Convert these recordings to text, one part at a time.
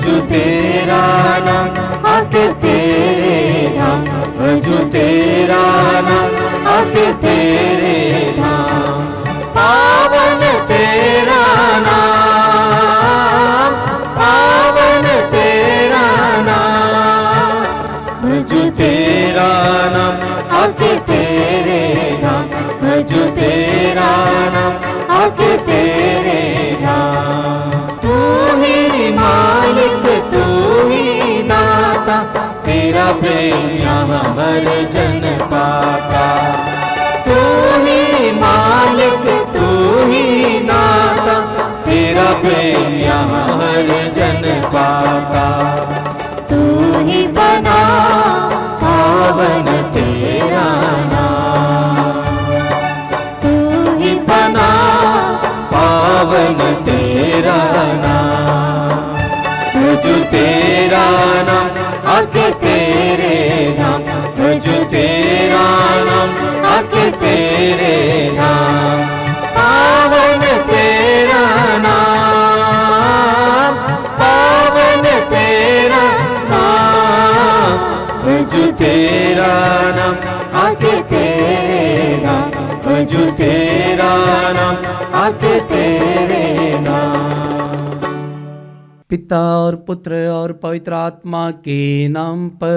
भजू तेरा नाम आके तेरे धाम, भजू तेरा नाम आके तेरे धाम। पावन तेरा नाम, पावन तेरा नाम, भजू तेरा नाम आके तेरे धाम, भजू तेरा नाम आके तेरे धाम। तू ही मालिक तू ही दाता, तेरा प्रेम यहाँ हर जन पाता। तू ही मालिक तू ही दाता, तेरा प्रेम यहाँ हर जन पाता। तू ही बना पावन तेरा नाम, तू ही बना पावन तेरा नाम। भजू तेरा नाम आके तेरे नाम, भजू तेरा नाम आके तेरे नाम। पावन तेरा नाम, पावन तेरा नाम, भजू तेरा नाम आके तेरे नाम, भजू तेरा नाम आके तेरे नाम। पिता और पुत्र और पवित्र आत्मा के नाम पर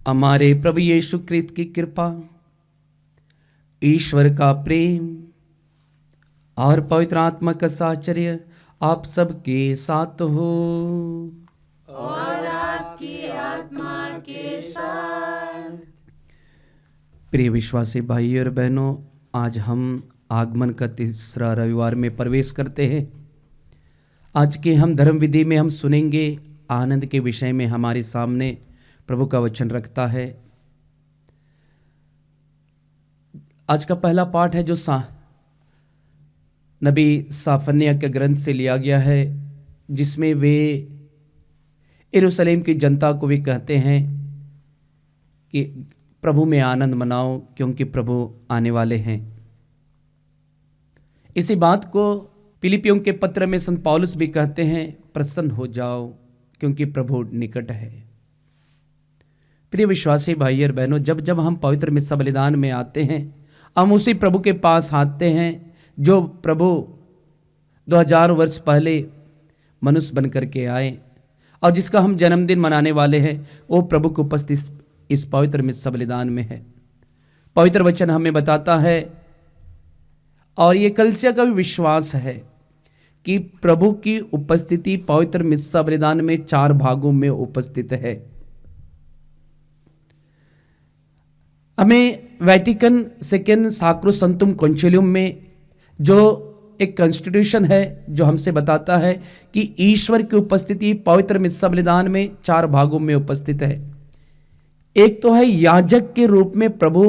हमारे प्रभु यीशु क्रिस्त की कृपा, ईश्वर का प्रेम और पवित्र आत्मा का साहचर्य आप सबके साथ हो और आपकी आत्मा के साथ। प्रिय विश्वासी भाई और बहनों, आज हम आगमन का तीसरा रविवार में प्रवेश करते हैं। आज के हम धर्म विधि में हम सुनेंगे, आनंद के विषय में हमारे सामने प्रभु का वचन रखता है। आज का पहला पाठ है जो नबी साफन्याह के ग्रंथ से लिया गया है, जिसमें वे यरूशलेम की जनता को भी कहते हैं कि प्रभु में आनंद मनाओ क्योंकि प्रभु आने वाले हैं। इसी बात को फिलिपियों के पत्र में संत पौलुस भी कहते हैं, प्रसन्न हो जाओ क्योंकि प्रभु निकट है। प्रिय विश्वासी भाई और बहनों, जब जब हम पवित्र मिस्सा बलिदान में आते हैं, हम उसी प्रभु के पास आते हैं जो प्रभु 2000 वर्ष पहले मनुष्य बन करके आए और जिसका हम जन्मदिन मनाने वाले हैं। वो प्रभु की उपस्थिति इस पवित्र मिस्सा बलिदान में है। पवित्र वचन हमें बताता है और ये कलीसिया का भी विश्वास है कि प्रभु की उपस्थिति पवित्र मिस्सा बलिदान में 4 भागों में उपस्थित है। हमें वेटिकन सेकेंड सैक्रोसैंक्टम कॉन्सिलियम में जो एक कॉन्स्टिट्यूशन है जो हमसे बताता है कि ईश्वर की उपस्थिति पवित्र मिस्सा बलिदान में 4 भागों में उपस्थित है। एक तो है याजक के रूप में प्रभु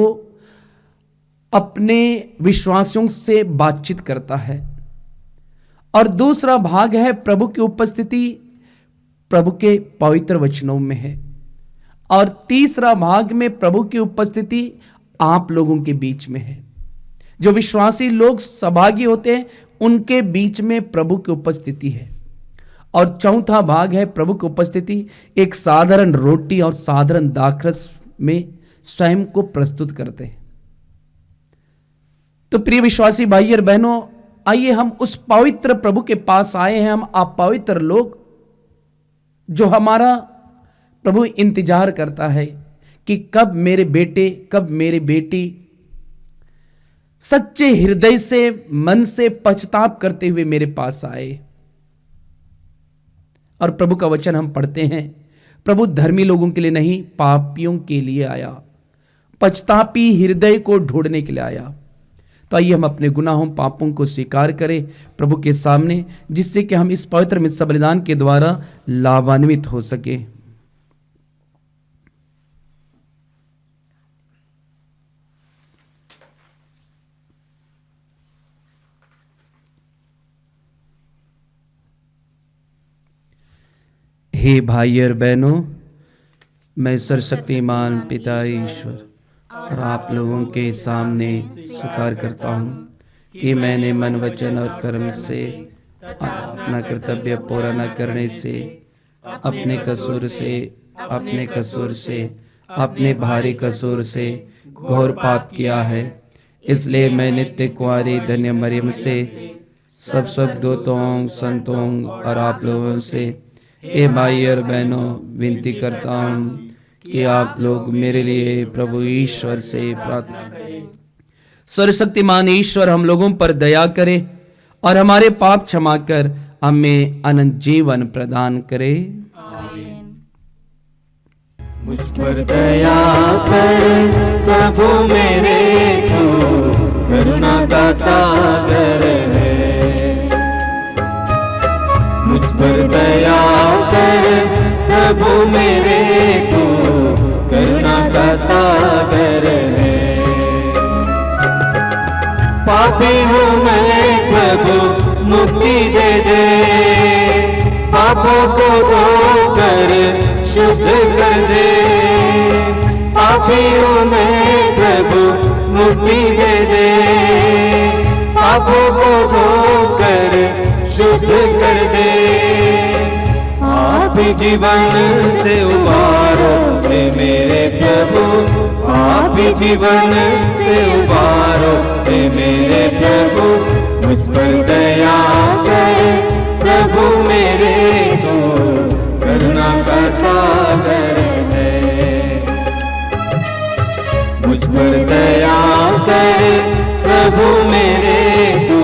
अपने विश्वासियों से बातचीत करता है, और दूसरा भाग है प्रभु की उपस्थिति प्रभु के पवित्र वचनों में है, और तीसरा भाग में प्रभु की उपस्थिति आप लोगों के बीच में है। जो विश्वासी लोग सहभागी होते हैं उनके बीच में प्रभु की उपस्थिति है। और चौथा भाग है प्रभु की उपस्थिति एक साधारण रोटी और साधारण दाखरस में स्वयं को प्रस्तुत करते हैं। तो प्रिय विश्वासी भाई और बहनों, आइए हम उस पवित्र प्रभु के पास आए हैं। हम आप पवित्र लोग जो हमारा प्रभु इंतजार करता है कि कब मेरे बेटे, कब मेरी बेटी सच्चे हृदय से, मन से पश्चाताप करते हुए मेरे पास आए। और प्रभु का वचन हम पढ़ते हैं, प्रभु धर्मी लोगों के लिए नहीं पापियों के लिए आया, पश्चातापी हृदय को ढूंढने के लिए आया। तो आइए हम अपने गुनाहों पापों को स्वीकार करें प्रभु के सामने, जिससे कि हम इस पवित्र मिस्सा बलिदान के द्वारा लाभान्वित हो सके। हे भाई और बहनों, मैं सर्वशक्तिमान पिता ईश्वर और आप लोगों के सामने स्वीकार करता हूँ कि मैंने मन वचन और कर्म से अपना कर्तव्य पूरा न करने से अपने कसूर से अपने भारी कसूर से घोर पाप किया है। इसलिए मैं नित्य कुंवारी धन्य मरियम से सब स्वर्गदूतों, संतों और आप लोगों से, ए भाई और बहनों, विनती करता हूँ कि आप लोग मेरे लिए प्रभु ईश्वर से प्रार्थना करें। सर्वशक्तिमान ईश्वर हम लोगों पर दया करे और हमारे पाप क्षमा कर हमें अनंत जीवन प्रदान करे। मुझ पर दया कर प्रभु मेरे, तू करुणा का सागर है। मुझ पर दया कर प्रभु मेरे, तू करुणा का सागर है। पापी हूँ मैं प्रभु मुक्ति दे दे, पापों को धोकर शुद्ध कर दे। पापी हूँ मैं प्रभु मुक्ति दे दे, पापों को धोकर शुद्ध कर दे। आप जीवन से उबारो हे मेरे प्रभु, आप जीवन से उबारो हे मेरे प्रभु। मुझ पर दया कर प्रभु मेरे, तू करुणा का सागर है। मुझ पर दया कर प्रभु मेरे, तू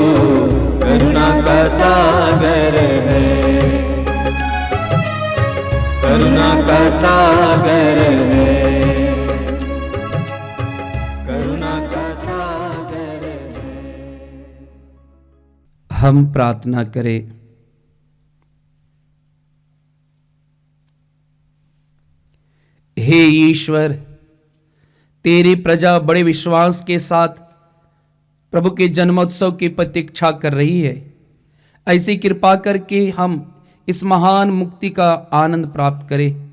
करुणा का सागर है। करुणा का सागर है, करुणा का सागर है। हम प्रार्थना करें। हे ईश्वर, तेरी प्रजा बड़े विश्वास के साथ प्रभु के जन्मोत्सव की प्रतीक्षा कर रही है। ऐसी कृपा करके हम इस महान मुक्ति का आनंद प्राप्त करें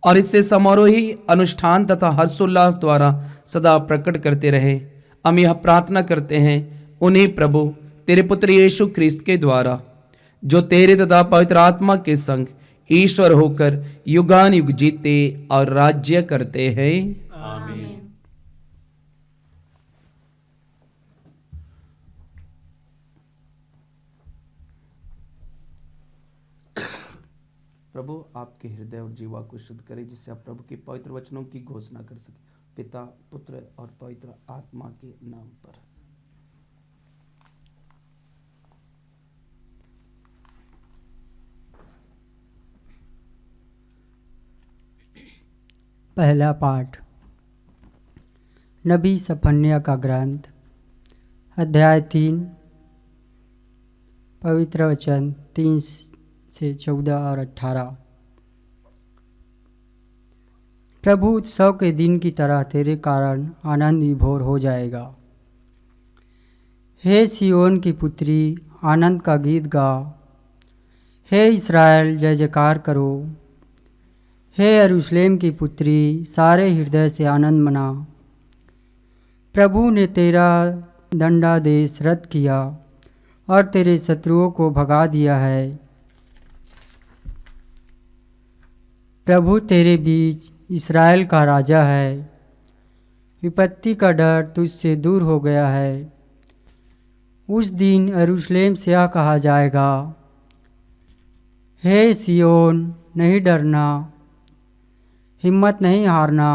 और इससे समारोही अनुष्ठान तथा हर्षोल्लास द्वारा सदा प्रकट करते रहे। हम यह प्रार्थना करते हैं उन्हीं प्रभु तेरे पुत्र यीशु ख्रीस्त के द्वारा, जो तेरे तथा पवित्र आत्मा के संग ईश्वर होकर युगान युग जीते और राज्य करते हैं। आमीन। प्रभु आपके हृदय और जीवा को शुद्ध करे, जिससे आप प्रभु के पवित्र वचनों की घोषणा कर सके। पिता, पुत्र और पवित्र आत्मा के नाम पर। पहला पाठ नबी सफन्या का ग्रंथ, अध्याय 3, पवित्र वचन 3 से 14 और 18। प्रभु उत्सव के दिन की तरह तेरे कारण आनंद विभोर हो जाएगा। हे सियोन की पुत्री, आनंद का गीत गा। हे इस्राएल, जय जयकार करो। हे यरूशलेम की पुत्री, सारे हृदय से आनंद मना। प्रभु ने तेरा दंडादेश रद्द किया और तेरे शत्रुओं को भगा दिया है। प्रभु तेरे बीच इस्राएल का राजा है। विपत्ति का डर तुझसे दूर हो गया है। उस दिन यरूशलेम से यह कहा जाएगा, हे सियोन, नहीं डरना, हिम्मत नहीं हारना।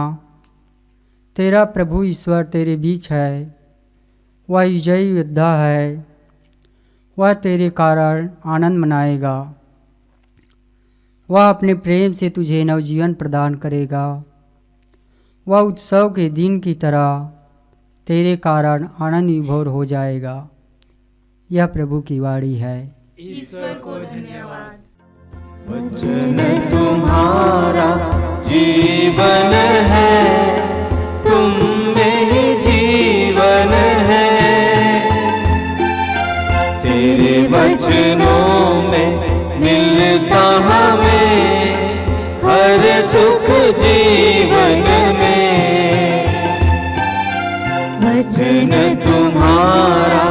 तेरा प्रभु ईश्वर तेरे बीच है, वह विजयी योद्धा है। वह तेरे कारण आनंद मनाएगा। वह अपने प्रेम से तुझे नवजीवन प्रदान करेगा। वह उत्सव के दिन की तरह तेरे कारण आनंद विभोर हो जाएगा। यह प्रभु की वाणी है। ईश्वर को धन्यवाद। वचन तुम्हारा जीवन है, तुम में ही जीवन है। तेरे वचनों में मिलता हमें हर सुख जीवन में। वचन तुम्हारा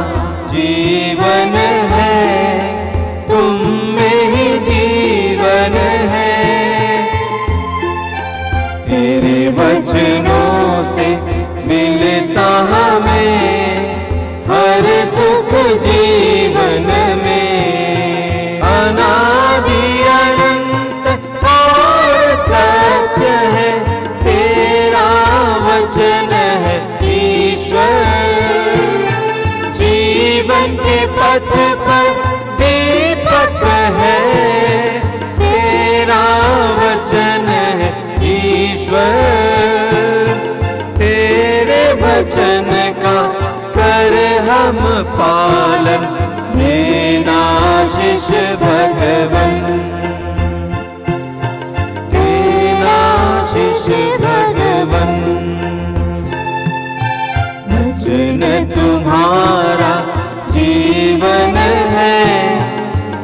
जीवन के पथ पर दीपक है, तेरा वचन है ईश्वर, तेरे वचन का कर हम पालन, देना आशीष भगवन, देना आशीष भगवन। वचन तुम्हारा जीवन है,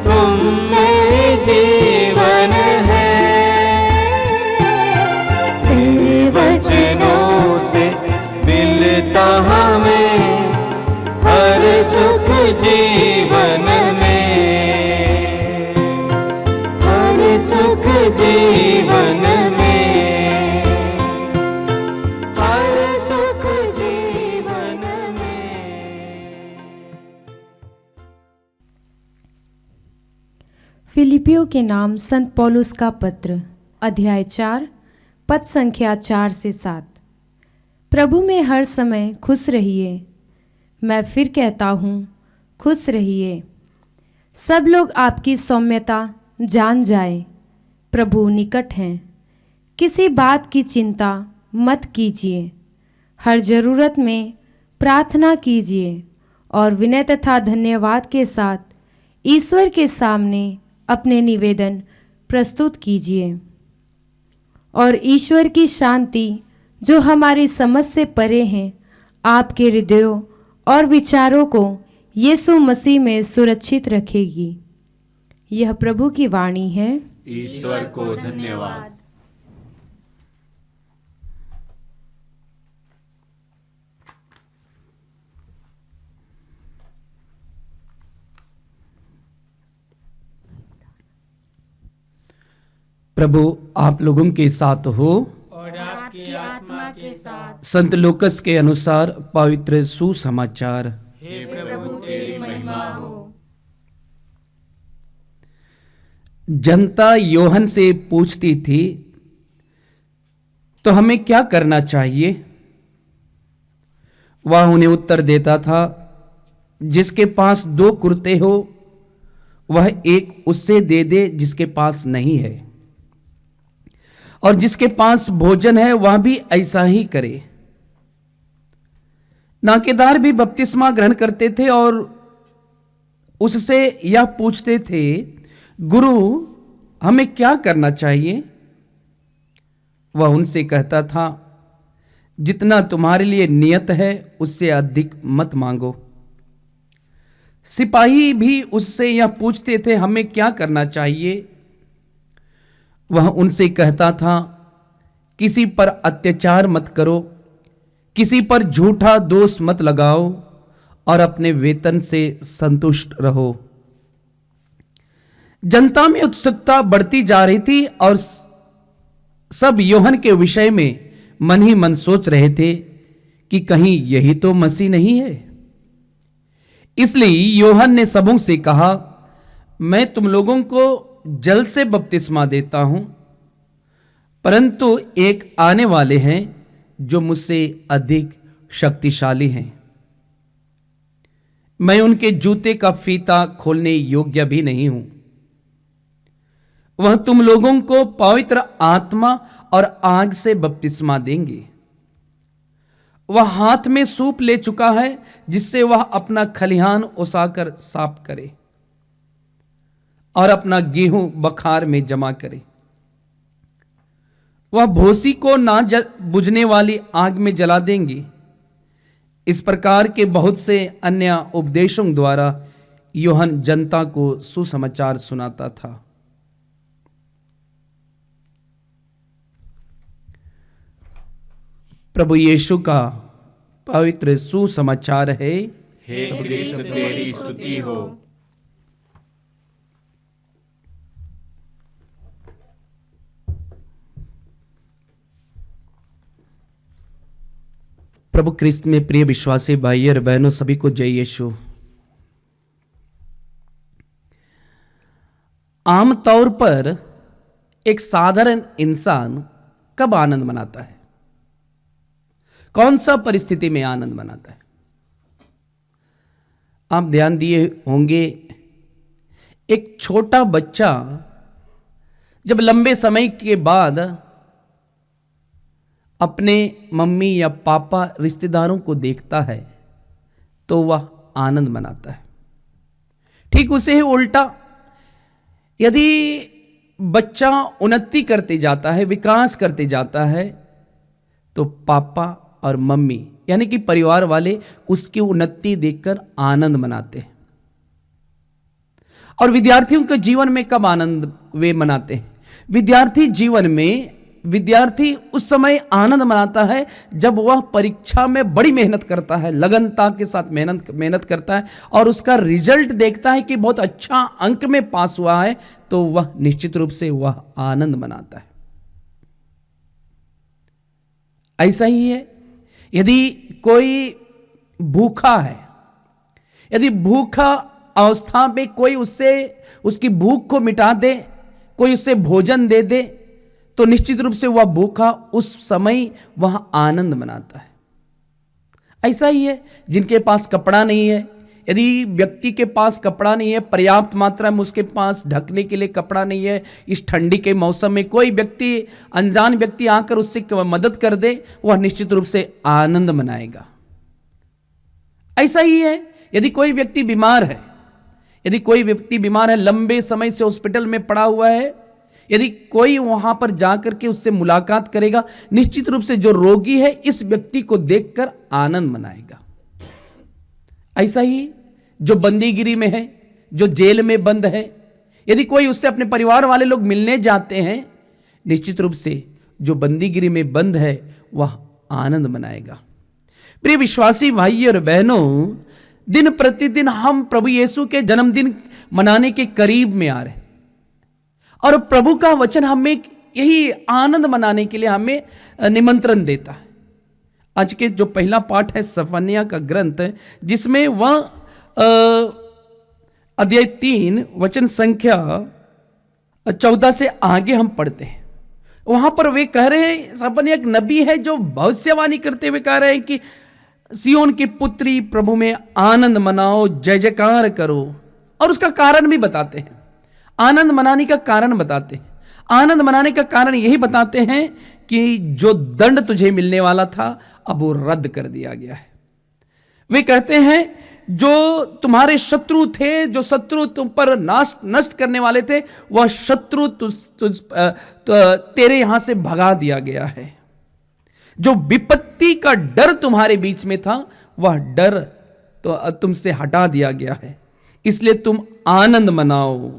तुम में जीवन है, तेरे वचनों से मिलता हमें हर सुख जीवन में, हर सुख जीवन में, हर सुख जीवन में। फिलिपियों के नाम संत पौलुस का पत्र, अध्याय 4, पद संख्या 4 से 7। प्रभु में हर समय खुश रहिए। मैं फिर कहता हूँ, खुश रहिए। सब लोग आपकी सौम्यता जान जाए। प्रभु निकट हैं। किसी बात की चिंता मत कीजिए, हर ज़रूरत में प्रार्थना कीजिए और विनय तथा धन्यवाद के साथ ईश्वर के सामने अपने निवेदन प्रस्तुत कीजिए। और ईश्वर की शांति जो हमारी समझ से परे हैं, आपके हृदयों और विचारों को यीशु मसीह में सुरक्षित रखेगी। यह प्रभु की वाणी है। ईश्वर को धन्यवाद। प्रभु आप लोगों के साथ हो और आपकी आत्मा के साथ। संत लूकस के अनुसार पवित्र सुसमाचार। हे प्रभु तेरी महिमा हो। जनता योहन से पूछती थी, तो हमें क्या करना चाहिए? वह उन्हें उत्तर देता था, जिसके पास 2 कुर्ते हो वह एक उससे दे दे जिसके पास नहीं है, और जिसके पास भोजन है वह भी ऐसा ही करे। नाकेदार भी बपतिस्मा ग्रहण करते थे और उससे यह पूछते थे, गुरु हमें क्या करना चाहिए? वह उनसे कहता था, जितना तुम्हारे लिए नियत है उससे अधिक मत मांगो। सिपाही भी उससे यह पूछते थे, हमें क्या करना चाहिए? वह उनसे कहता था, किसी पर अत्याचार मत करो, किसी पर झूठा दोष मत लगाओ और अपने वेतन से संतुष्ट रहो। जनता में उत्सुकता बढ़ती जा रही थी और सब योहन के विषय में मन ही मन सोच रहे थे कि कहीं यही तो मसीह नहीं है। इसलिए योहन ने सबों से कहा, मैं तुम लोगों को जल से बपतिस्मा देता हूं, परंतु एक आने वाले हैं जो मुझसे अधिक शक्तिशाली हैं। मैं उनके जूते का फीता खोलने योग्य भी नहीं हूं। वह तुम लोगों को पवित्र आत्मा और आग से बपतिस्मा देंगे। वह हाथ में सूप ले चुका है जिससे वह अपना खलिहान उसाकर साफ करे और अपना गेहूं बखार में जमा करे। वह भूसी को ना बुझने वाली आग में जला देंगे। इस प्रकार के बहुत से अन्य उपदेशों द्वारा यूहन्ना जनता को सुसमाचार सुनाता था। प्रभु यीशु का पवित्र सुसमाचार है। हे कृष्ण तेरी स्तुति हो। प्रभु क्रिस्त में प्रिय विश्वासी भाई और बहनों, सभी को जय यीशु। आमतौर पर एक साधारण इंसान कब आनंद मनाता है? कौन सा परिस्थिति में आनंद मनाता है? आप ध्यान दिए होंगे, एक छोटा बच्चा जब लंबे समय के बाद अपने मम्मी या पापा रिश्तेदारों को देखता है तो वह आनंद मनाता है। ठीक उसे ही उल्टा, यदि बच्चा उन्नति करते जाता है, विकास करते जाता है, तो पापा और मम्मी यानी कि परिवार वाले उसकी उन्नति देखकर आनंद मनाते हैं। और विद्यार्थियों के जीवन में कब आनंद वे मनाते हैं? विद्यार्थी जीवन में विद्यार्थी उस समय आनंद मनाता है जब वह परीक्षा में बड़ी मेहनत करता है, लगनता के साथ मेहनत करता है और उसका रिजल्ट देखता है कि बहुत अच्छा अंक में पास हुआ है, तो वह निश्चित रूप से वह आनंद मनाता है। ऐसा ही है, यदि कोई भूखा है, यदि भूखा अवस्था में कोई उससे उसकी भूख को मिटा दे, कोई उससे भोजन दे दे, तो निश्चित रूप से वह भूखा उस समय वह आनंद मनाता है। ऐसा ही है, जिनके पास कपड़ा नहीं है, यदि व्यक्ति के पास कपड़ा नहीं है, पर्याप्त मात्रा में उसके पास ढकने के लिए कपड़ा नहीं है, इस ठंडी के मौसम में कोई व्यक्ति, अनजान व्यक्ति आकर उससे मदद कर दे, वह निश्चित रूप से आनंद मनाएगा। ऐसा ही है, यदि कोई व्यक्ति बीमार है, यदि कोई व्यक्ति बीमार है, लंबे समय से हॉस्पिटल में पड़ा हुआ है, यदि कोई वहां पर जाकर के उससे मुलाकात करेगा, निश्चित रूप से जो रोगी है इस व्यक्ति को देखकर आनंद मनाएगा। ऐसा ही जो बंदीगिरी में है, जो जेल में बंद है, यदि कोई उससे अपने परिवार वाले लोग मिलने जाते हैं, निश्चित रूप से जो बंदीगिरी में बंद है वह आनंद मनाएगा। प्रिय विश्वासी भाई और बहनों, दिन प्रतिदिन हम प्रभु यीशु के जन्मदिन मनाने के करीब में आ रहे हैं और प्रभु का वचन हमें यही आनंद मनाने के लिए हमें निमंत्रण देता है। आज के जो पहला पाठ है सफन्याह का ग्रंथ, जिसमें वह अध्याय 3 वचन संख्या 14 से आगे हम पढ़ते हैं। वहां पर वे कह रहे हैं, सफन्याह एक नबी है जो भविष्यवाणी करते हुए कह रहे हैं कि सियोन की पुत्री प्रभु में आनंद मनाओ, जय जयकार करो, और उसका कारण भी बताते हैं। आनंद मनाने का कारण बताते हैं। आनंद मनाने का कारण यही बताते हैं कि जो दंड तुझे मिलने वाला था अब वो रद्द कर दिया गया है। वे कहते हैं जो तुम्हारे शत्रु थे, जो शत्रु तुम पर नष्ट करने वाले थे, वह शत्रु तेरे यहां से भगा दिया गया है। जो विपत्ति का डर तुम्हारे बीच में था, वह डर तो तुमसे हटा दिया गया है, इसलिए तुम आनंद मनाओ।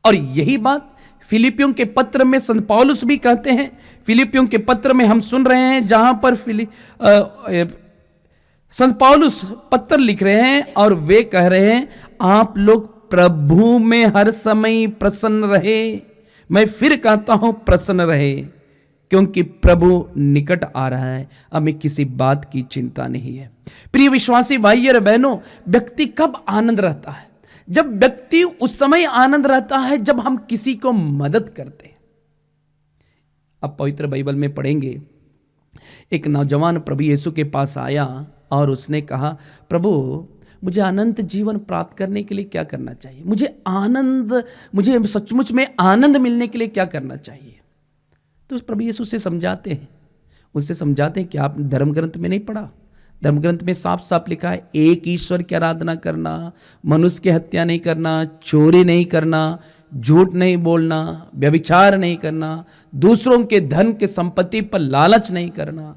और यही बात फिलिपियों के पत्र में संत पौलुस भी कहते हैं। फिलिपियों के पत्र में हम सुन रहे हैं, जहां पर संत पौलुस पत्र लिख रहे हैं और वे कह रहे हैं, आप लोग प्रभु में हर समय प्रसन्न रहे। मैं फिर कहता हूं प्रसन्न रहे, क्योंकि प्रभु निकट आ रहा है, हमें किसी बात की चिंता नहीं है। प्रिय विश्वासी भाई और बहनों, व्यक्ति कब आनंद रहता है? जब व्यक्ति उस समय आनंद रहता है जब हम किसी को मदद करते हैं। अब पवित्र बाइबल में पढ़ेंगे, एक नौजवान प्रभु यीशु के पास आया और उसने कहा, प्रभु मुझे अनंत जीवन प्राप्त करने के लिए क्या करना चाहिए? मुझे सचमुच में आनंद मिलने के लिए क्या करना चाहिए? तो उस प्रभु यीशु से समझाते हैं, उससे समझाते हैं कि आप धर्म ग्रंथ में नहीं पढ़ा? धर्म ग्रंथ में साफ साफ लिखा है, एक ईश्वर की आराधना करना, मनुष्य की हत्या नहीं करना, चोरी नहीं करना, झूठ नहीं बोलना, व्यभिचार नहीं करना, दूसरों के धन के संपत्ति पर लालच नहीं करना।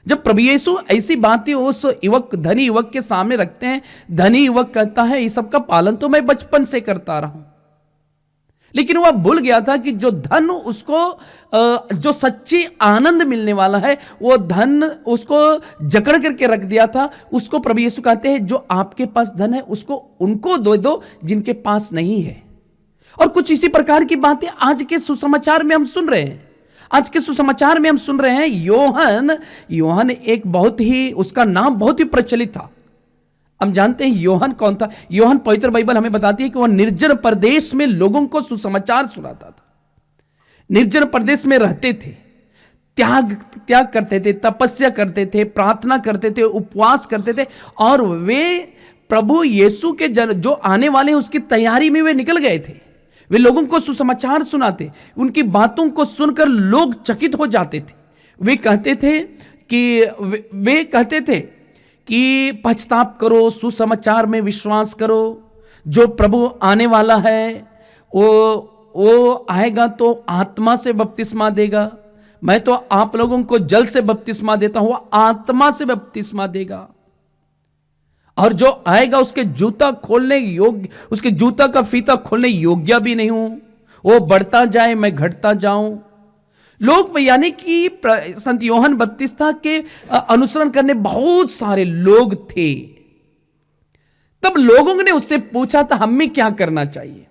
जब प्रभु यीशु ऐसी बातें उस धनी युवक के सामने रखते हैं, धनी युवक कहता है, इस सब का पालन तो मैं बचपन से करता रहा हूं। लेकिन वह भूल गया था कि जो धन उसको जो सच्ची आनंद मिलने वाला है, वो धन उसको जकड़ करके रख दिया था। उसको प्रभु यीशु कहते हैं, जो आपके पास धन है उसको उनको दे दो जिनके पास नहीं है। और कुछ इसी प्रकार की बातें आज के सुसमाचार में हम सुन रहे हैं। आज के सुसमाचार में हम सुन रहे हैं, योहन एक बहुत ही, उसका नाम बहुत ही प्रचलित था। हम जानते हैं योहन कौन था। योहन, पवित्र बाइबल हमें बताती है कि वह निर्जन प्रदेश में लोगों को सुसमाचार सुनाता था, निर्जन प्रदेश में रहते थे। त्याग करते थे, तपस्या करते थे, प्रार्थना करते थे, उपवास करते थे, और वे प्रभु यीशु के जो आने वाले हैं उसकी तैयारी में वे निकल गए थे। वे लोगों को सुसमाचार सुनाते, उनकी बातों को सुनकर लोग चकित हो जाते थे। वे कहते थे कि पश्चाताप करो, सुसमाचार में विश्वास करो, जो प्रभु आने वाला है वो आएगा तो आत्मा से बपतिस्मा देगा। मैं तो आप लोगों को जल से बपतिस्मा देता हूं, वो आत्मा से बपतिस्मा देगा। और जो आएगा उसके जूता खोलने योग्य, उसके जूता का फीता खोलने योग्य भी नहीं हूं। वो बढ़ता जाए, मैं घटता जाऊं। लोग, यानी कि संत यूहन्ना बपतिस्ता के अनुसरण करने बहुत सारे लोग थे। तब लोगों ने उससे पूछा था, हमें क्या करना चाहिए?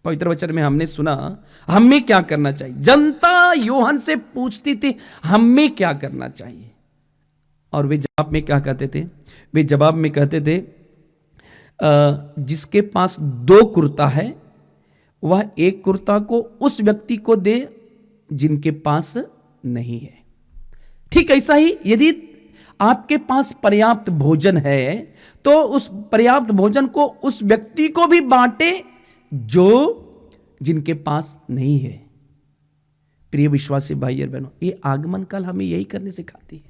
पवित्र वचन में हमने सुना, हमें क्या करना चाहिए। जनता यूहन्ना से पूछती थी, हमें क्या करना चाहिए? और वे जवाब में क्या कहते थे? वे जवाब में कहते थे, जिसके पास 2 कुर्ता है वह 1 कुर्ता को उस व्यक्ति को दे जिनके पास नहीं है। ठीक ऐसा ही यदि आपके पास पर्याप्त भोजन है तो उस पर्याप्त भोजन को उस व्यक्ति को भी बांटे जो जिनके पास नहीं है। प्रिय विश्वासी भाई और बहनों, ये आगमन काल हमें यही करने सिखाती है।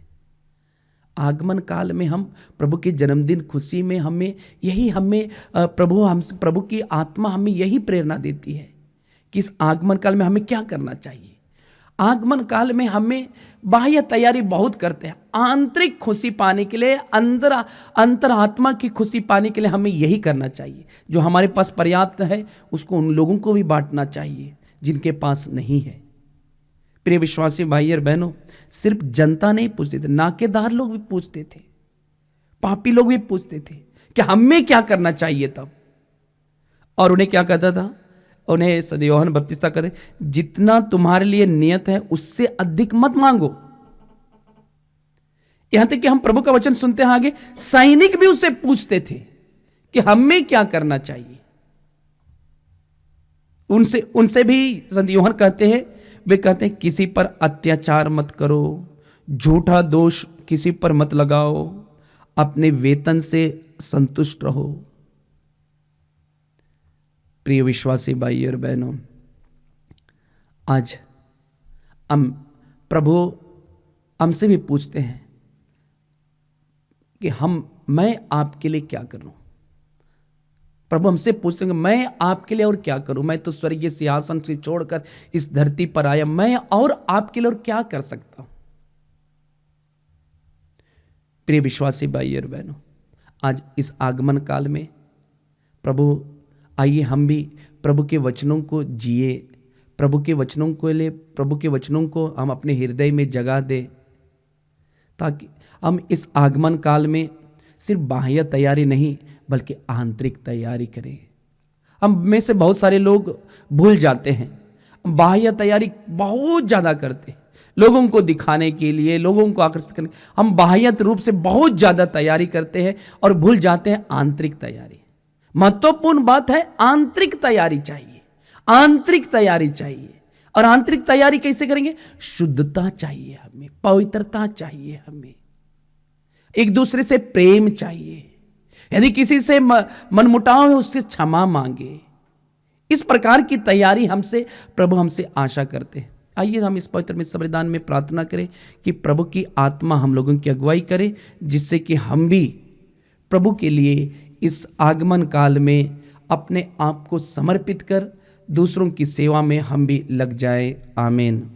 आगमन काल में हम प्रभु के जन्मदिन खुशी में हमें प्रभु की आत्मा हमें यही प्रेरणा देती है कि इस आगमन काल में हमें क्या करना चाहिए। आगमन काल में हमें बाह्य तैयारी बहुत करते हैं, आंतरिक खुशी पाने के लिए, अंतर आत्मा की खुशी पाने के लिए हमें यही करना चाहिए। जो हमारे पास पर्याप्त है उसको उन लोगों को भी बांटना चाहिए जिनके पास नहीं है। प्रिय विश्वासी भाई और बहनों, सिर्फ जनता नहीं पूछते थे, नाकेदार लोग भी पूछते थे, पापी लोग भी पूछते थे कि हमें क्या करना चाहिए तब। और उन्हें क्या कहता था? उन्हें संत यूहन्ना बपतिस्ता कहते, जितना तुम्हारे लिए नियत है उससे अधिक मत मांगो। यहां तक कि हम प्रभु का वचन सुनते हैं आगे, सैनिक भी उससे पूछते थे कि हमें क्या करना चाहिए। उनसे भी संत यूहन्ना कहते हैं, वे कहते हैं किसी पर अत्याचार मत करो, झूठा दोष किसी पर मत लगाओ, अपने वेतन से संतुष्ट रहो। प्रिय विश्वासी भाई और बहनों, आज हम प्रभु हमसे भी पूछते हैं कि मैं आपके लिए क्या करूं। प्रभु हमसे पूछते हैं कि मैं आपके लिए और क्या करूं। मैं तो स्वर्गीय सिंहासन से छोड़कर इस धरती पर आया, मैं और आपके लिए और क्या कर सकता हूं। प्रिय विश्वासी भाई और बहनों, आज इस आगमन काल में प्रभु, आइए हम भी प्रभु के वचनों को जिए, प्रभु के वचनों को हम अपने हृदय में जगा दें, ताकि हम इस आगमन काल में सिर्फ बाह्य तैयारी नहीं बल्कि आंतरिक तैयारी करें। हम में से बहुत सारे लोग भूल जाते हैं, बाह्य तैयारी बहुत ज़्यादा करते हैं, लोगों को दिखाने के लिए, लोगों को आकर्षित करने, हम बाह्य रूप से बहुत ज़्यादा तैयारी करते हैं और भूल जाते हैं आंतरिक तैयारी। महत्वपूर्ण बात है, आंतरिक तैयारी चाहिए, आंतरिक तैयारी चाहिए। और आंतरिक तैयारी कैसे करेंगे? शुद्धता चाहिए हमें, पवित्रता चाहिए हमें, एक दूसरे से प्रेम चाहिए, यदि किसी से मनमुटाव है उससे क्षमा मांगे। इस प्रकार की तैयारी प्रभु हमसे आशा करते हैं। आइए हम इस पवित्र मिस्र बलिदान में प्रार्थना करें कि प्रभु की आत्मा हम लोगों की अगुवाई करे, जिससे कि हम भी प्रभु के लिए इस आगमन काल में अपने आप को समर्पित कर दूसरों की सेवा में हम भी लग जाए। आमीन।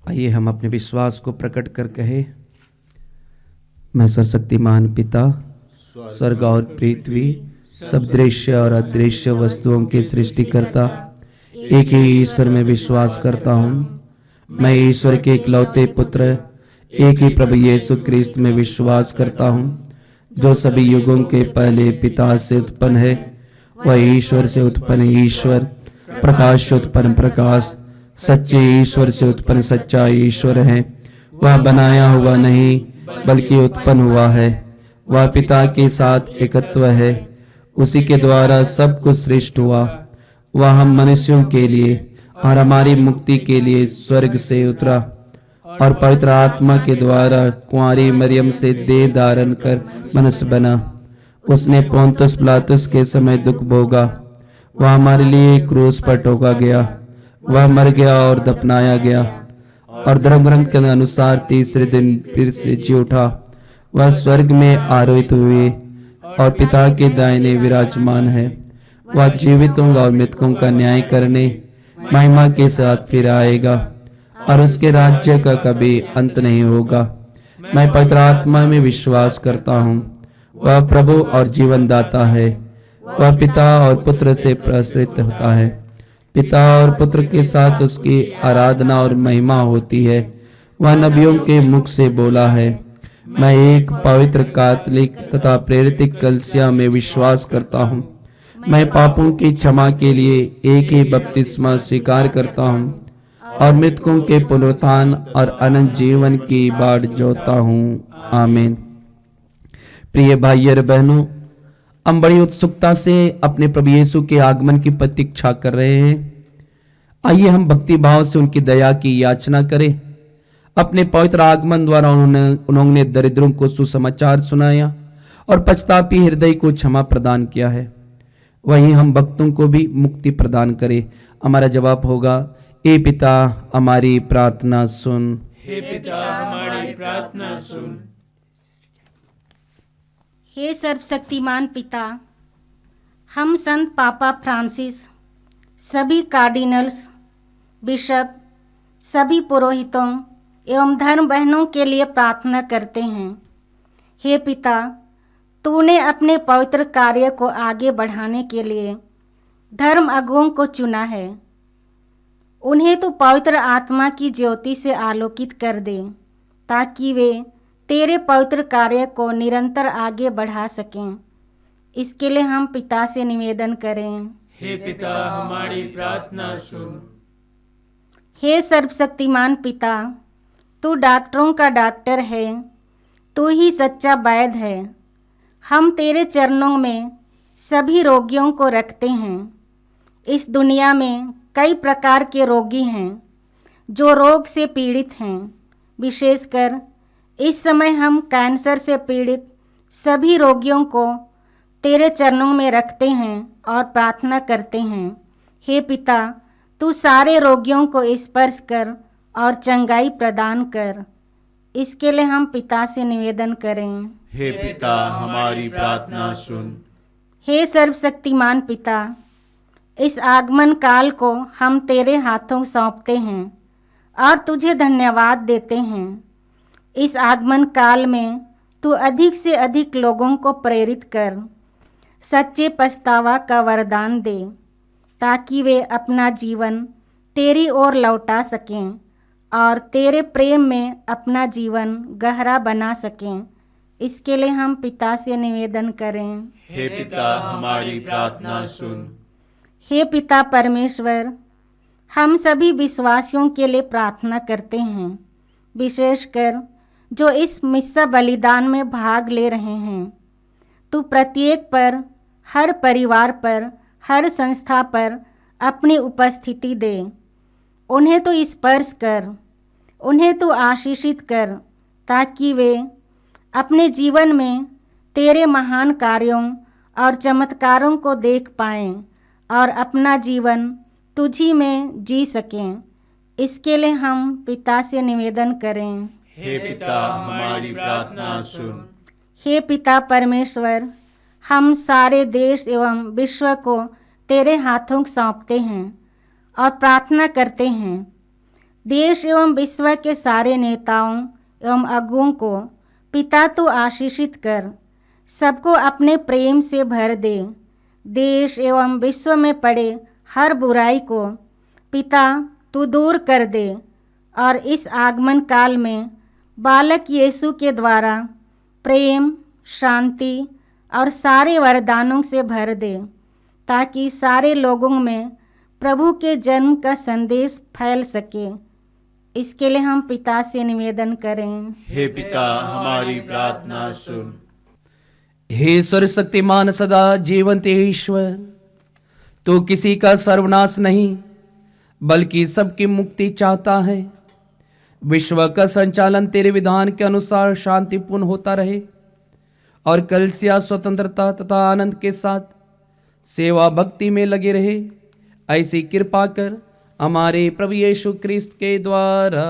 आइए हम अपने विश्वास को प्रकट कर कहे, मैं सर्वशक्तिमान पिता, स्वर्ग और पृथ्वी, सब दृश्य और अदृश्य वस्तुओं के सृष्टिकर्ता एक ही ईश्वर में विश्वास करता हूँ। मैं ईश्वर के इकलौते पुत्र एक ही प्रभु यीशु क्रिस्त में विश्वास करता हूँ, जो सभी युगों के पहले पिता से उत्पन्न है। वह ईश्वर से उत्पन्न ईश्वर, प्रकाश से उत्पन्न प्रकाश, सच्चे ईश्वर से उत्पन्न सच्चा ईश्वर है। वह बनाया हुआ नहीं बल्कि उत्पन्न हुआ है। वह पिता के साथ एकत्व है, उसी के द्वारा सब कुछ सृष्ट हुआ। वह हम मनुष्यों के लिए और हमारी मुक्ति के लिए स्वर्ग से उतरा और पवित्र आत्मा के द्वारा कुंवारी मरियम से देह धारण कर मनुष्य बना। उसने पोंतुस पिलातुस के समय दुख भोगा, वह हमारे लिए क्रूस पर टोका गया, वह मर गया और दफनाया गया और धर्म ग्रंथ के अनुसार तीसरे दिन फिर से जी उठा। वह स्वर्ग में आरोहित हुए और पिता के दाहिने विराजमान है। वह जीवितों और मृतकों का न्याय करने महिमा के साथ फिर आएगा और उसके राज्य का कभी अंत नहीं होगा। मैं पवित्र आत्मा में विश्वास करता हूँ, वह प्रभु और जीवन दाता है। वह पिता और पुत्र से प्रसरित होता है, पिता और पुत्र के साथ उसकी आराधना और महिमा होती है। वह नबियों के मुख से बोला है। मैं एक पवित्र कैथोलिक तथा प्रेरित कलीसिया में विश्वास करता हूँ। मैं पापों की क्षमा के लिए एक ही बपतिस्मा स्वीकार करता हूँ और मृतकों के पुनरुत्थान और अनंत जीवन की बाट जोता हूँ। आमीन। प्रिय भाई और बहनों, हम बड़ी उत्सुकता से अपने प्रभु यीशु के आगमन की प्रतीक्षा कर रहे हैं। आइए हम भक्ति भाव से उनकी दया की याचना करें। अपने पवित्र आगमन द्वारा उन्होंने दरिद्रों को सुसमाचार सुनाया और पछतापी हृदय को क्षमा प्रदान किया है। वहीं हम भक्तों को भी मुक्ति प्रदान करे। हमारा जवाब होगा, ए पिता हमारी प्रार्थना सुन। हे पिता हमारी प्रार्थना सुन। हे सर्वशक्तिमान पिता, हम संत पापा फ्रांसिस, सभी कार्डिनल्स, बिशप, सभी पुरोहितों एवं धर्म बहनों के लिए प्रार्थना करते हैं। हे पिता, तूने अपने पवित्र कार्य को आगे बढ़ाने के लिए धर्म अगुओं को चुना है। उन्हें तो पवित्र आत्मा की ज्योति से आलोकित कर दे ताकि वे तेरे पवित्र कार्य को निरंतर आगे बढ़ा सकें। इसके लिए हम पिता से निवेदन करें। हे पिता हमारी प्रार्थना सुन। हे सर्वशक्तिमान पिता, तू डॉक्टरों का डॉक्टर है, तू ही सच्चा वैद्य है। हम तेरे चरणों में सभी रोगियों को रखते हैं। इस दुनिया में कई प्रकार के रोगी हैं जो रोग से पीड़ित हैं। विशेषकर इस समय हम कैंसर से पीड़ित सभी रोगियों को तेरे चरणों में रखते हैं और प्रार्थना करते हैं। हे पिता, तू सारे रोगियों को स्पर्श कर और चंगाई प्रदान कर। इसके लिए हम पिता से निवेदन करें। हे पिता हमारी प्रार्थना सुन। हे सर्वशक्तिमान पिता, इस आगमन काल को हम तेरे हाथों सौंपते हैं और तुझे धन्यवाद देते हैं। इस आगमन काल में तू अधिक से अधिक लोगों को प्रेरित कर, सच्चे पछतावा का वरदान दे ताकि वे अपना जीवन तेरी ओर लौटा सकें और तेरे प्रेम में अपना जीवन गहरा बना सकें। इसके लिए हम पिता से निवेदन करें। हे पिता हमारी प्रार्थना सुन। हे पिता परमेश्वर, हम सभी विश्वासियों के लिए प्रार्थना करते हैं, विशेषकर जो इस मिस्सा बलिदान में भाग ले रहे हैं। तू प्रत्येक पर, हर परिवार पर, हर संस्था पर अपनी उपस्थिति दे। उन्हें तो स्पर्श कर, उन्हें तो आशीषित कर ताकि वे अपने जीवन में तेरे महान कार्यों और चमत्कारों को देख पाएं और अपना जीवन तुझी में जी सकें। इसके लिए हम पिता से निवेदन करें। हे पिता हमारी प्रार्थना सुन। हे पिता परमेश्वर, हम सारे देश एवं विश्व को तेरे हाथों सौंपते हैं और प्रार्थना करते हैं। देश एवं विश्व के सारे नेताओं एवं अगुओं को पिता तू आशीषित कर, सबको अपने प्रेम से भर दे। देश एवं विश्व में पड़े हर बुराई को पिता तू दूर कर दे और इस आगमन काल में बालक यीशु के द्वारा प्रेम, शांति और सारे वरदानों से भर दे ताकि सारे लोगों में प्रभु के जन्म का संदेश फैल सके। इसके लिए हम पिता से निवेदन करें। हे पिता हमारी प्रार्थना सुन। हे सर्वशक्तिमान सदा जीवंत ईश्वर, तू किसी का सर्वनाश नहीं बल्कि सबकी मुक्ति चाहता है। विश्व का संचालन तेरे विधान के अनुसार शांतिपूर्ण होता रहे और कलीसिया स्वतंत्रता तथा आनंद के साथ सेवा भक्ति में लगे रहे। ऐसी कृपा कर हमारे प्रभु यीशु क्रिस्त के द्वारा।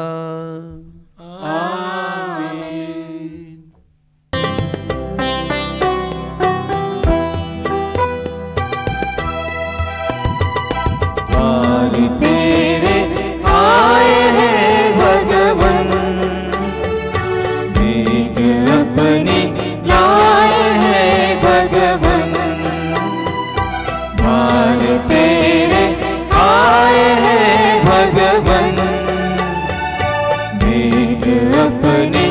तेरे आए हैं भगवन, भेंट अपनी लाए हैं भगवन। द्वार तेरे आए हैं भगवन, भेंट अपनी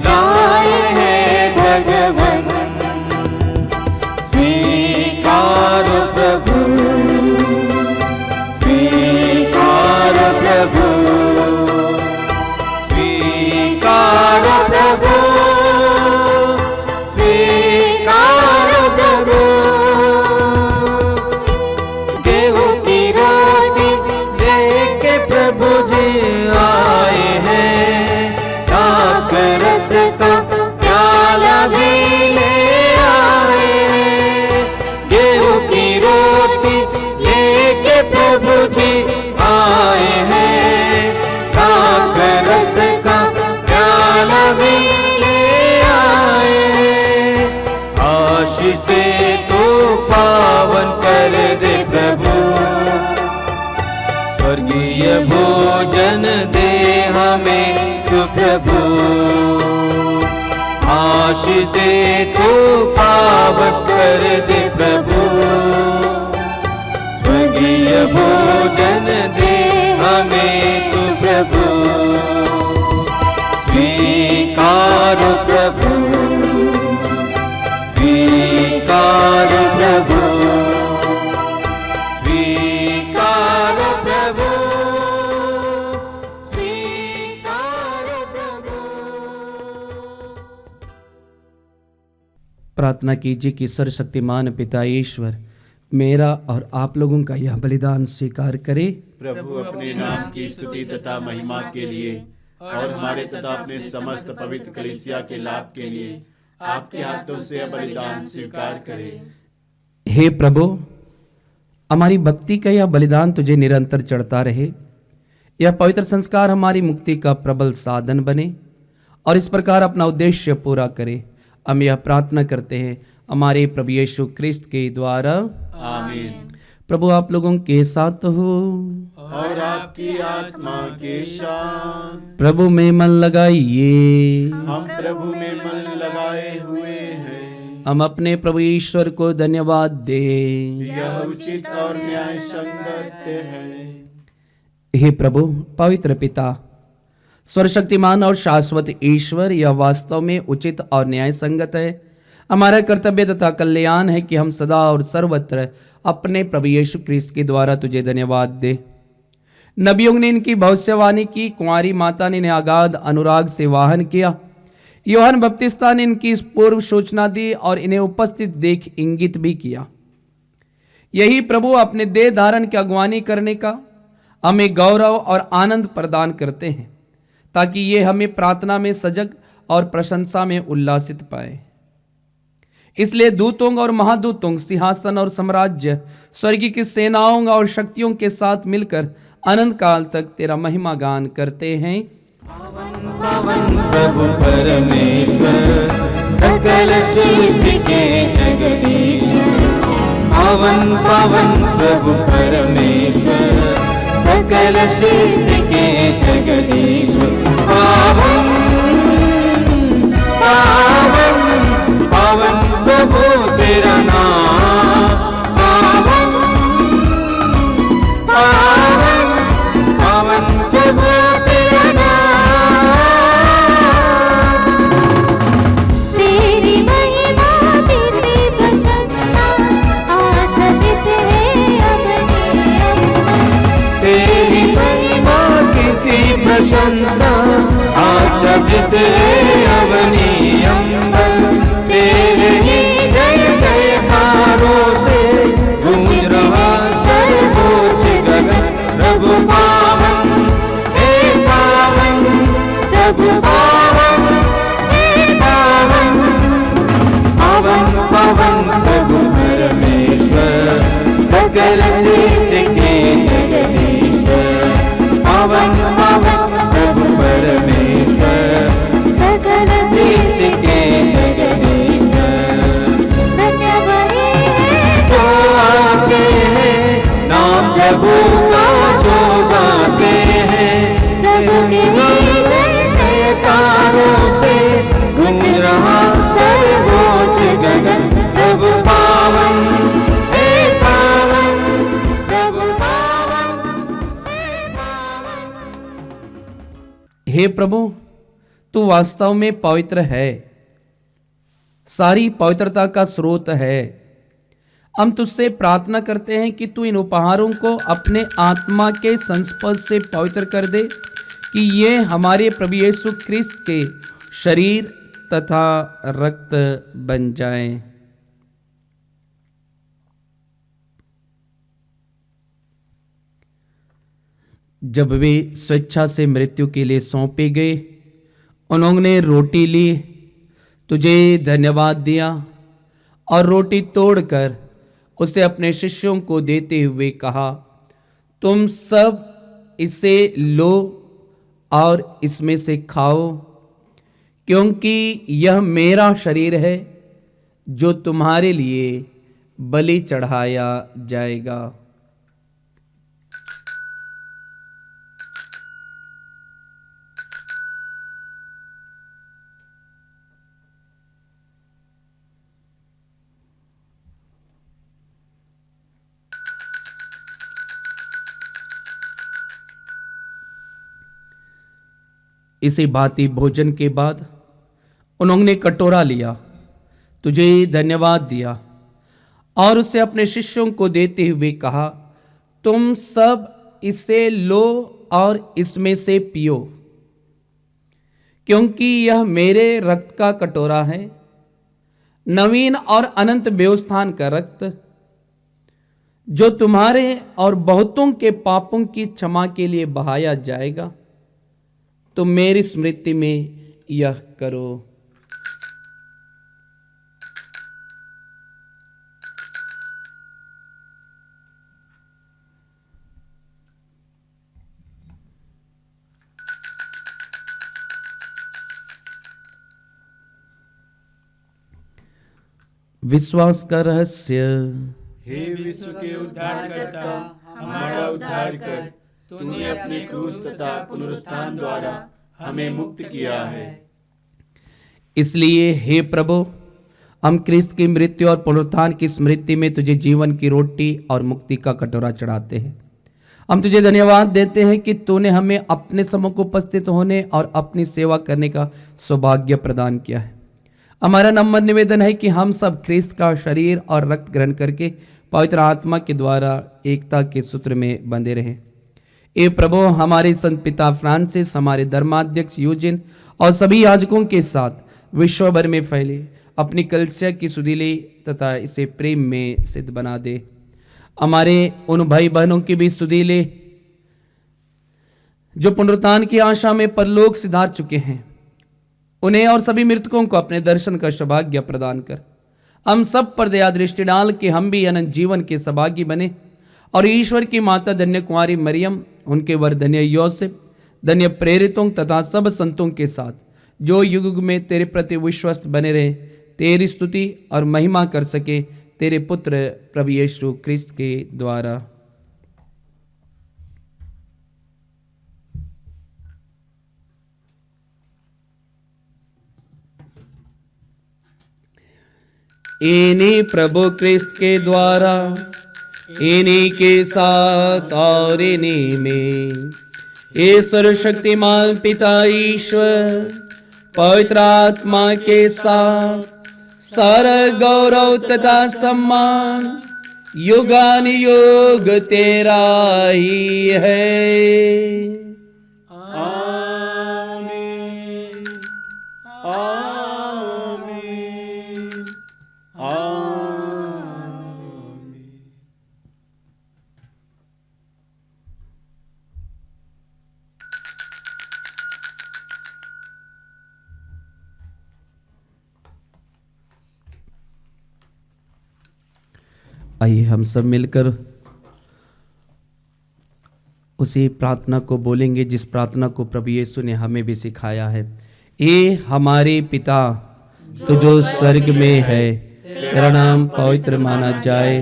लाए हैं भगवन। स्वीकार प्रभु, स्वीकार प्रभु, स्वीकार प्रभु, स्वीकार प्रभु। गेहूं की रोटी लेके प्रभु जी आए हैं, लाकर रस का प्याला भी ले आए हैं। गेहूं की रोटी लेके प्रभु जी आए हैं, लाकर रस का प्याला भी ले आए हैं। आशीष दे तो पावन कर दे प्रभु, स्वर्गीय भोजन दे हमें तू प्रभु। आशीष दे तो पावन कर दे प्रभु, स्वर्गीय भोजन दे हमें तू प्रभु। स्वीकार प्रभु, स्वीकार प्रभु, स्वीकार प्रभु, स्वीकार प्रभु। प्रार्थना कीजिए कि सर्वशक्तिमान पिता ईश्वर मेरा और आप लोगों का यह बलिदान स्वीकार करे। प्रभु अपने नाम की स्तुति तथा महिमा के लिए और हमारे तथा अपने समस्त पवित्र कलीसिया के लाभ के लिए आपके हाथों से यह बलिदान स्वीकार करे। हे प्रभु, हमारी भक्ति का यह बलिदान तुझे निरंतर चढ़ता रहे। यह पवित्र संस्कार हमारी मुक्ति का प्रबल साधन बने और इस प्रकार अपना उद्देश्य पूरा करे। हम यह प्रार्थना करते हैं हमारे प्रभु यीशु क्रिस्त के द्वारा। आमीन। प्रभु आप लोगों के साथ हो और आपकी आत्मा के साथ। प्रभु में मन लगाइए। हम प्रभु में मन लगाए हुए हैं। हम अपने प्रभु ईश्वर को धन्यवाद दें। यह उचित और न्याय संगत है। हे प्रभु पवित्र पिता, सर्वशक्तिमान और शाश्वत ईश्वर, यह वास्तव में उचित और न्याय संगत है। हमारा कर्तव्य तथा कल्याण है कि हम सदा और सर्वत्र अपने प्रभु यीशु क्रिस्त के द्वारा तुझे धन्यवाद दे। नबियों ने इनकी भविष्यवाणी की, कुंवारी माता ने इन्हें अगाध अनुराग से वाहन किया, यूहन्ना बपतिस्ता ने इनकी पूर्व सूचना दी और इन्हें उपस्थित देख इंगित भी किया। यही प्रभु अपने देह धारण की अगुवानी करने का हमें गौरव और आनंद प्रदान करते हैं, ताकि ये हमें प्रार्थना में सजग और प्रशंसा में उल्लासित पाए। इसलिए दूतों और महादूतों, सिंहासन और साम्राज्य, स्वर्ग की सेनाओं और शक्तियों के साथ मिलकर अनंत काल तक तेरा महिमा गान करते हैं। पावन प्रभु परमेश्वर, सकल सृष्टि के जगदीश्वर। पावन पावन प्रभु परमेश्वर, सकल सृष्टि के जगदीश्वर। पावन पावन पावन प्रभु तेरा नाम। पावन पावन पावन प्रभु तेरा नाम। तेरी महिमा तेरी प्रशंसा आचरित है अगणित। तेरी महिमा कीर्ति प्रशंसा आचरित है अवनीयंबल। तेरे ही जय जयकारों से गूंज रहा प्रभु पावन, हे पावन, पावन पावन प्रभु परमेश्वर, सकल सृष्टि के जगदीश्वर। पावन पावन प्रभु परमेश्वर, सकल सृष्टि के जगदीश्वर। धन्य वही जो आते हैं नाम प्रभु का, जो गाते हैं प्रभु के जयकारों से गूंज रहा सर्वोच्च गगन। प्रभु पावन, हे पावन, प्रभु पावन, हे पावन। हे प्रभु, तू वास्तव में पवित्र है, सारी पवित्रता का स्रोत है। हम तुझसे प्रार्थना करते हैं कि तू इन उपहारों को अपने आत्मा के संस्पर्श से पवित्र कर दे, कि ये हमारे प्रभु यीशु क्रिस्त के शरीर तथा रक्त बन जाएं। जब वे स्वेच्छा से मृत्यु के लिए सौंपे गए, उन्होंने रोटी ली, तुझे धन्यवाद दिया और रोटी तोड़कर उसे अपने शिष्यों को देते हुए कहा, तुम सब इसे लो और इसमें से खाओ, क्योंकि यह मेरा शरीर है जो तुम्हारे लिए बलि चढ़ाया जाएगा। इसी भांति भोजन के बाद उन्होंने कटोरा लिया, तुझे धन्यवाद दिया और उसे अपने शिष्यों को देते हुए कहा, तुम सब इसे लो और इसमें से पियो, क्योंकि यह मेरे रक्त का कटोरा है, नवीन और अनंत व्यवस्थान का रक्त, जो तुम्हारे और बहुतों के पापों की क्षमा के लिए बहाया जाएगा। तुम मेरी स्मृति में यह करो। विश्वास का रहस्य। हे विश्व के उद्धारकर्ता, हमारा उद्धार कर। तूने अपने क्रूस तथा पुनरुत्थान द्वारा हमें मुक्त किया है। इसलिए हे प्रभु, हम क्रिस्त की मृत्यु और पुनरुत्थान की स्मृति में तुझे जीवन की रोटी और मुक्ति का कटोरा चढ़ाते हैं। हम तुझे धन्यवाद देते हैं कि तूने हमें अपने सम्मुख उपस्थित होने और अपनी सेवा करने का सौभाग्य प्रदान किया है। हमारा नम्र निवेदन है कि हम सब क्रिस्त का शरीर और रक्त ग्रहण करके पवित्र आत्मा के द्वारा एकता के सूत्र में बंधे रहें। ए प्रभु, हमारे संत पिता फ्रांसिस, हमारे धर्माध्यक्ष यूजिन और सभी याजकों के साथ विश्व भर में फैले अपनी कलीसिया की सुधीले तथा इसे प्रेम में सिद्ध बना दे। हमारे उन भाई बहनों की भी सुधीले जो पुनरुत्थान की आशा में परलोक सिधार चुके हैं, उन्हें और सभी मृतकों को अपने दर्शन का सौभाग्य प्रदान कर हम सब पर दया दृष्टि डाल के हम भी अनंत जीवन के सौभागी बने और ईश्वर की माता धन्य कुमारी मरियम, उनके वर धन्य योसेफ, धन्य प्रेरितों तथा सब संतों के साथ जो युग युग में तेरे प्रति विश्वस्त बने रहे, तेरी स्तुति और महिमा कर सके तेरे पुत्र प्रभु यीशु क्रिस्त के द्वारा। इन्हीं प्रभु क्रिस्त के द्वारा, इन्हीं के साथ और इन्हीं में ये सर्वशक्तिमान पिता ईश्वर पवित्र आत्मा के साथ सारा गौरव तथा सम्मान युगानुयुग तेरा ही है। आइए हम सब मिलकर उसी प्रार्थना को बोलेंगे जिस प्रार्थना को प्रभु यीशु ने हमें भी सिखाया है। ए हमारे पिता तो जो स्वर्ग में है, तेरा नाम पवित्र माना जाए,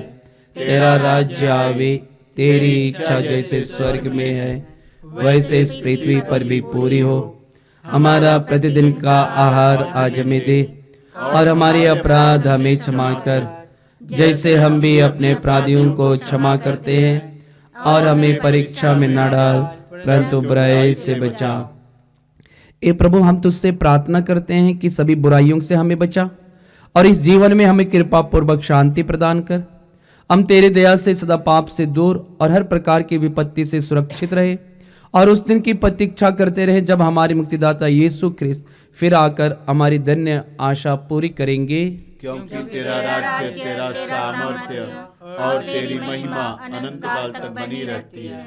तेरा राज्य आवे, तेरी इच्छा जैसे स्वर्ग में है वैसे इस पृथ्वी पर भी पूरी हो। हमारा प्रतिदिन का आहार आज हमें दे, और हमारे अपराध हमें क्षमा कर जैसे हम भी अपने अपराधियों को क्षमा करते हैं, और हमें परीक्षा में न डाल परंतु बुराई से बचा। ए प्रभु, हम तुझसे प्रार्थना करते हैं कि सभी बुराइयों से हमें बचा और इस जीवन में हमें कृपा पूर्वक शांति प्रदान कर। हम तेरे दया से सदा पाप से दूर और हर प्रकार की विपत्ति से सुरक्षित रहे, और उस दिन की प्रतीक्षा करते रहे जब हमारे मुक्तिदाता यीशु ख्रिस्त फिर आकर हमारी धन्य आशा पूरी करेंगे। क्योंकि तेरा राज्य, तेरा सामर्थ्य और तेरी महिमा अनंत काल तक बनी रहती है।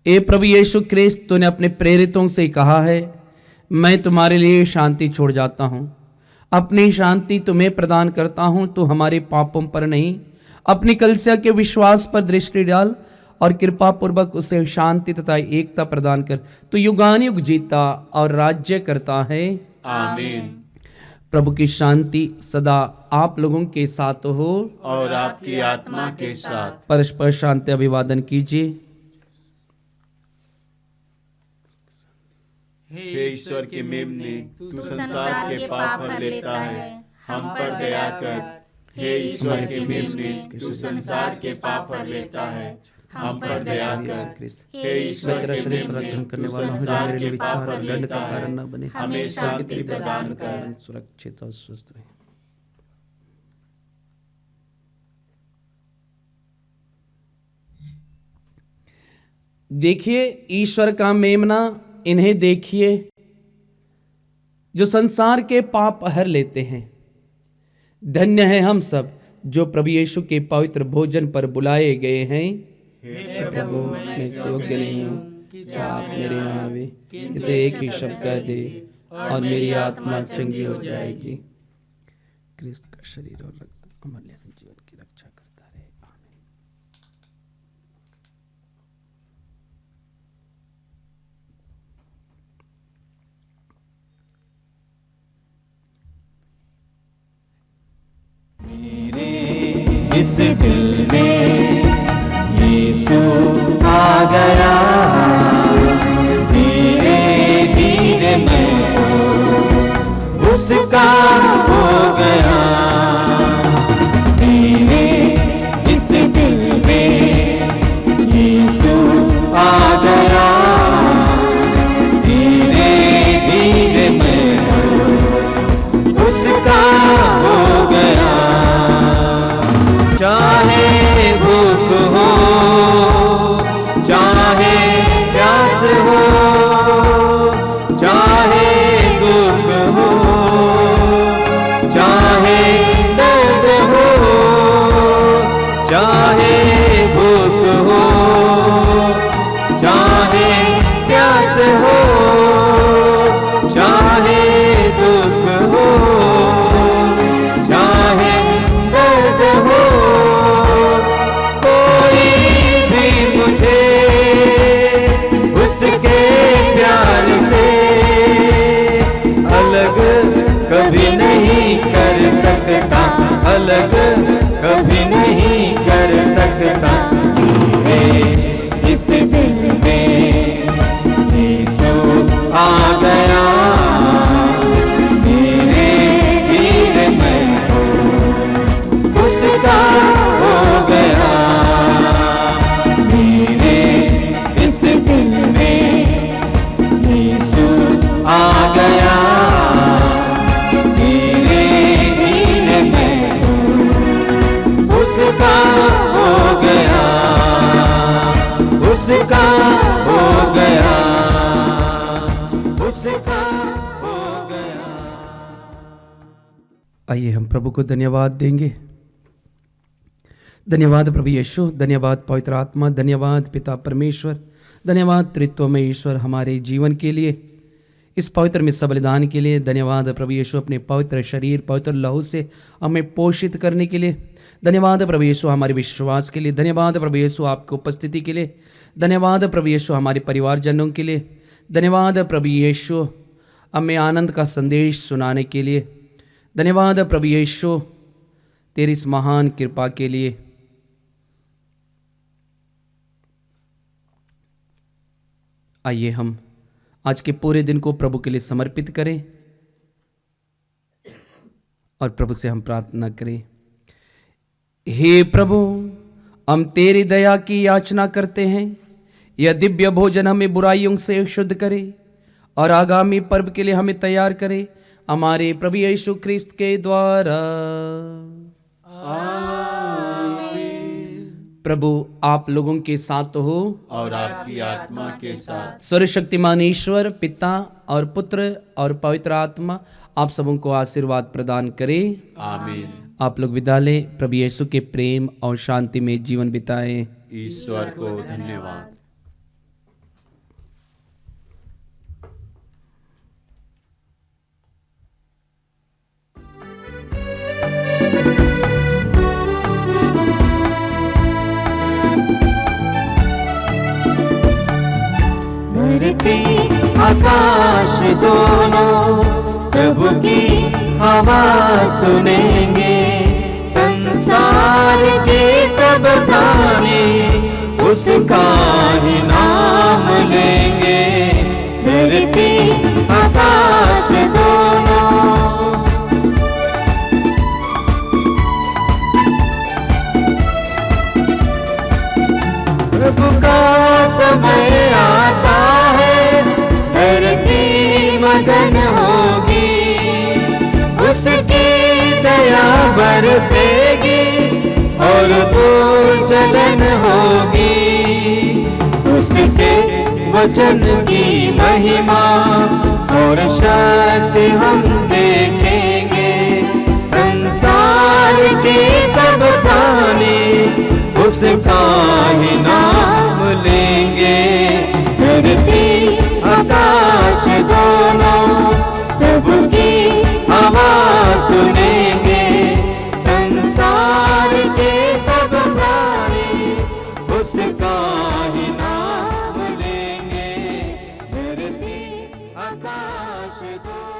ए प्रभु यीशु ख्रिस्त, तूने अपने प्रेरितों से कहा है, मैं तुम्हारे लिए शांति छोड़ जाता हूँ, अपनी शांति तुम्हें प्रदान करता हूँ। तू हमारे पापों पर नहीं, अपनी कलीसिया के विश्वास पर दृष्टि डाल और कृपा पूर्वक उसे शांति तथा एकता प्रदान कर। तू युगानुयुग जीता और राज्य करता है। आमीन। प्रभु की शांति सदा आप लोगों के साथ हो और आपकी आत्मा के साथ। परस्पर शांति अभिवादन कीजिए। हे ईश्वर के मेमने, तू संसार के पाप हर लेता है, हम पर दया कर। हे ईश्वर के मेमने, तू संसार के पाप हर लेता है, हम पर दया कर। हे ईश्वर के मेमने, तू संसार के पाप हर लेता है, हमें शांति प्रदान कर। सुरक्षित और स्वस्थ रहे। देखिए ईश्वर का मेमना, इन्हें देखिए जो संसार के पाप हर लेते हैं। धन्य है हम सब जो प्रभु यीशु के पवित्र भोजन पर बुलाए गए हैं। प्रभु, मैं योग्य नहीं हूँ कि आप मेरे यहाँ आवे, किंतु एक ही शब्द कह दे और मेरी आत्मा चंगी हो जाएगी। क्रिस्त का शरीर और रक्त अमूल्य जीवन की रक्षा करता रहे। आमीन। इस दिल में यीशु आ गया, धीरे धीरे मैं उसका हो गया। धीरे इस दिल में यीशु आ गया, धीरे धीरे मैं उसका हो गया। चाहे भूख हो, चाहे प्यास हो, चाहे दुख हो, चाहे दर्द हो, चाहे भूख हो, चाहे प्यास हो, चाहे दुख हो, चाहे दर्द हो, कोई भी मुझे उसके प्यार से अलग कभी नहीं कर सकता, अलग कभी नहीं कर सकता। इस दिल में यीशु आ गया, धीरे धीरे मैं उसका हो गया। धीरे इस दिल में यीशु आ गया, धीरे धीरे मैं उसका हो गया, उसका हो गया, उसका हो गया। आइए हम प्रभु को धन्यवाद देंगे। धन्यवाद प्रभु यीशु, धन्यवाद पवित्र आत्मा, धन्यवाद पिता परमेश्वर, धन्यवाद त्रित्वमय ईश्वर हमारे जीवन के लिए, इस पवित्र मिस्सा बलिदान के लिए। धन्यवाद प्रभु यीशु अपने पवित्र शरीर पवित्र लहू से हमें पोषित करने के लिए। धन्यवाद प्रभु यीशु हमारे विश्वास के लिए, धन्यवाद प्रभु यीशु आपकी उपस्थिति के लिए, धन्यवाद प्रभु यीशु हमारे परिवारजनों के लिए, धन्यवाद प्रभु यीशु हमें आनंद का संदेश सुनाने के लिए, धन्यवाद प्रभु यीशु तेरी इस महान कृपा के लिए। आइए हम आज के पूरे दिन को प्रभु के लिए समर्पित करें और प्रभु से हम प्रार्थना करें। हे प्रभु, हम तेरी दया की याचना करते हैं, यह दिव्य भोजन हमें बुराइयों से शुद्ध करे और आगामी पर्व के लिए हमें तैयार करे, हमारे प्रभु यीशु ख्रिस्त के द्वारा। प्रभु आप लोगों के साथ हो और आपकी आत्मा के साथ। सर्वशक्तिमान ईश्वर पिता और पुत्र और पवित्र आत्मा आप सबों को आशीर्वाद प्रदान करे। आमीन। आप लोग विदा लें। प्रभु यीशु के प्रेम और शांति में जीवन बिताएं। ईश्वर को धन्यवाद। धरती आकाश दोनों प्रभु की आवाज सुनेंगे, संसार के सब प्राणी उसका ही नाम लेंगे। धरती आकाश दोनों प्रभु का समय आता है, धरती मगन होगी, उसकी दया बरसेगी और भूचलन होगी। उसके वचन की महिमा और शक्ति हम देखेंगे, संसार के सब प्राणी उसका ही नाम लेंगे। धरती आकाश दोनों प्रभु की आवाज सुनेंगे, संसार के सब प्राणी उसका ही नाम लेंगे। धरती आकाश दोनों